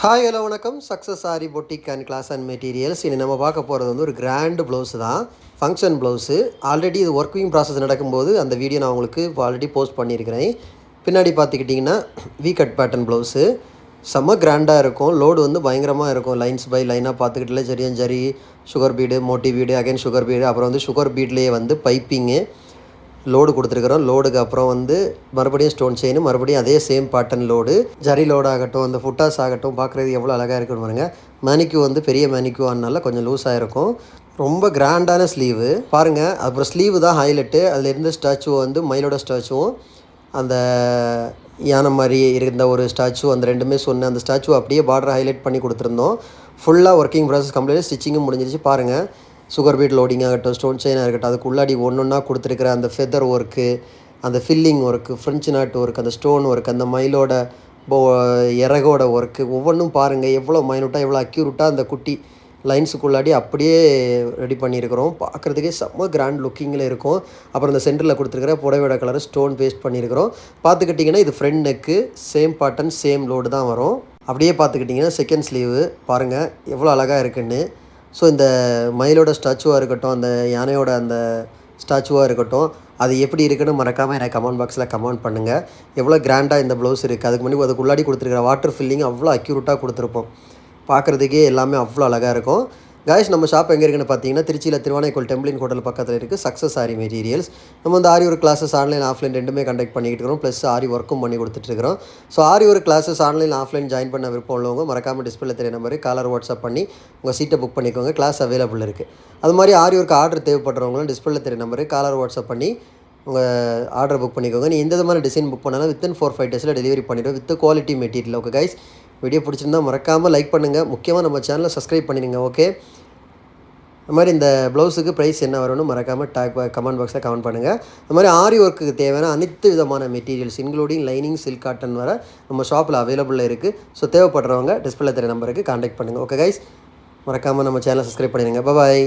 Hi hello வணக்கம். Success sari boutique and class and materials. இனி நம்ம பார்க்க போகிறது வந்து ஒரு கிராண்ட் ப்ளவுஸு தான், ஃபங்க்ஷன் ப்ளவுஸு. ஆல்ரெடி இது ஒர்க்கிங் ப்ராசஸ் நடக்கும்போது அந்த வீடியோ நான் உங்களுக்கு ஆல்ரெடி போஸ்ட் பண்ணியிருக்கிறேன். பின்னாடி பார்த்துக்கிட்டிங்கன்னா வி கட் பேட்டர்ன் ப்ளவுஸு செம்ம கிராண்டாக இருக்கும். லோடு வந்து பயங்கரமாக இருக்கும். லைன்ஸ் பை லைனாக பார்த்துக்கிட்டல ஜரியன் zari, sugar bead, Moti bead, again sugar bead, அப்புறம் வந்து சுகர் பீட்லேயே வந்து பைப்பிங்கு லோடு கொடுத்துருக்குறோம். லோடுக்கு அப்புறம் வந்து மறுபடியும் ஸ்டோன் செயின், மறுபடியும் அதே same pattern load, zari load ஆகட்டும், அந்த ஃபுட்டாஸ் ஆகட்டும், பார்க்குறது எவ்வளோ அழகாக இருக்குன்னு பாருங்கள். மேனிக்யூ வந்து பெரிய மேனிக்யூ ஆனால கொஞ்சம் லூஸாக இருக்கும். ரொம்ப கிராண்டான ஸ்லீவு பாருங்கள். அப்புறம் ஸ்லீவு தான் ஹைலைட்டு. அதில் இருந்த ஸ்டாச்சுவை வந்து மயிலோட ஸ்டாச்சுவும் அந்த யானை மாதிரி இருந்த ஒரு ஸ்டாச்சு, அந்த ரெண்டுமே சொன்னேன். அந்த ஸ்டாச்சு அப்படியே பார்டர் ஹைலைட் பண்ணி கொடுத்துருந்தோம். ஃபுல்லாக ஒர்க்கிங் ப்ராசஸ் கம்ப்ளீட்டாக ஸ்டிச்சிங்கும் முடிஞ்சிருச்சு. பாருங்கள், சுகர் பீட் லோடிங் ஆகட்டும், ஸ்டோன் செயினாக இருக்கட்டும், அதுக்கு உள்ளாடி ஒன்றா கொடுத்துருக்குற அந்த ஃபெதர் ஒர்க்கு, அந்த filling work, French not work, அந்த ஸ்டோன் ஒர்க், அந்த மயிலோட இறகோட ஒர்க்கு ஒவ்வொன்றும் பாருங்கள் எவ்வளோ மைனூட்டாக எவ்வளோ அக்யூரேட்டாக அந்த குட்டி லைன்ஸுக்குள்ளாடி அப்படியே ரெடி பண்ணியிருக்கிறோம். பார்க்குறதுக்கே செம்ம கிராண்ட் லுக்கிங்கில் இருக்கும். அப்புறம் இந்த சென்டரில் கொடுத்துருக்கிற புடவையோட கலரை ஸ்டோன் பேஸ்ட் பண்ணியிருக்கிறோம். பார்த்துக்கிட்டிங்கன்னா இது front neck, same pattern same load தான் வரும். அப்படியே பார்த்துக்கிட்டிங்கன்னா செகண்ட் ஸ்லீவு பாருங்கள் எவ்வளோ அழகாக இருக்குன்னு. ஸோ இந்த மயிலோட ஸ்டாச்சுவாக இருக்கட்டும், அந்த யானையோட அந்த ஸ்டாச்சுவாக இருக்கட்டும், அது எப்படி இருக்குன்னு மறக்காமல் எனக்கு கமெண்ட் பாக்ஸில் கமெண்ட் பண்ணுங்கள். எவ்வளோ கிராண்டாக இந்த ப்ளவுஸ் இருக்குது. அதுக்கு முன்னாடி அதுக்கு உள்ளாடி கொடுத்துருக்குற வாட்டர் ஃபில்லிங் அவ்வளோ அக்யூரேட்டாக கொடுத்துருப்போம். பார்க்குறதுக்கே எல்லாமே அவ்வளோ அழகாக இருக்கும். காய்ஸ், நம்ம ஷாப் எங்கே இருக்குன்னு பார்த்தீங்கன்னா திருச்சியில் திருவானைக்கோள் டெம்பிளின் ஹோட்டல் பக்கத்தில் இருக்குது சக்ஸஸ் சாரி மெட்டீரியல்ஸ். நம்ம வந்து aari work classes online offline ரெண்டுமே கண்டக்ட் பண்ணிக்கிட்டு இருக்கிறோம். ப்ளஸ் ஆரி ஒர்க்கும் பண்ணி கொடுத்துட்ருக்கிறோம். So aari work classes online offline join பண்ண விருப்பம் உள்ளவங்க மறக்காமல் டிஸ்பிளே தெரிய நம்பரு காலர் வாட்ஸ்அப் பண்ணி உங்கள் சீட்டை புக் பண்ணிக்கோங்க. கிளாஸ் அவைலபிள் இருக்குது. அது மாதிரி ஆரி ஒர்க் ஆர்டர் தேவைப்படுறவங்களும் டிஸ்பிளே தெரிய நம்பரு காலர் வாட்ஸ்அப் பண்ணி உங்கள் ஆர்டர் புக் பண்ணிக்கோங்க. நீ எந்த விதமான டிசைன் புக் பண்ணாலும் வித்தின் 4-5 டேஸில் டெலிவரி பண்ணிவிடுவோம் with quality material. Okay guys, video பிடிச்சிருந்தா மறக்காமல் லைக் பண்ணுங்கள். முக்கியமாக நம்ம சேனலை சப்ஸ்கிரைப் பண்ணிடுங்க. ஓகே, அது மாதிரி இந்த ப்ளவுஸுக்கு ப்ரைஸ் என்ன வரும்னு மறக்காமல் கமெண்ட் பாக்ஸில் கமெண்ட் பண்ணுங்கள். அது மாதிரி ஆரி ஒர்க்குக்கு தேவையான அனைத்து விதமான materials including lining, silk, cotton வர நம்ம ஷாப்பில் அவைலபிளில் இருக்குது. ஸோ தேவைப்படுறவங்க டிஸ்பிளே தெரிய நம்பருக்கு கான்டாக்ட் பண்ணுங்கள். ஓகே கைஸ், மறக்காமல் நம்ம சேனலை சப்ஸ்கிரைப் பண்ணிடுங்க. பாய்.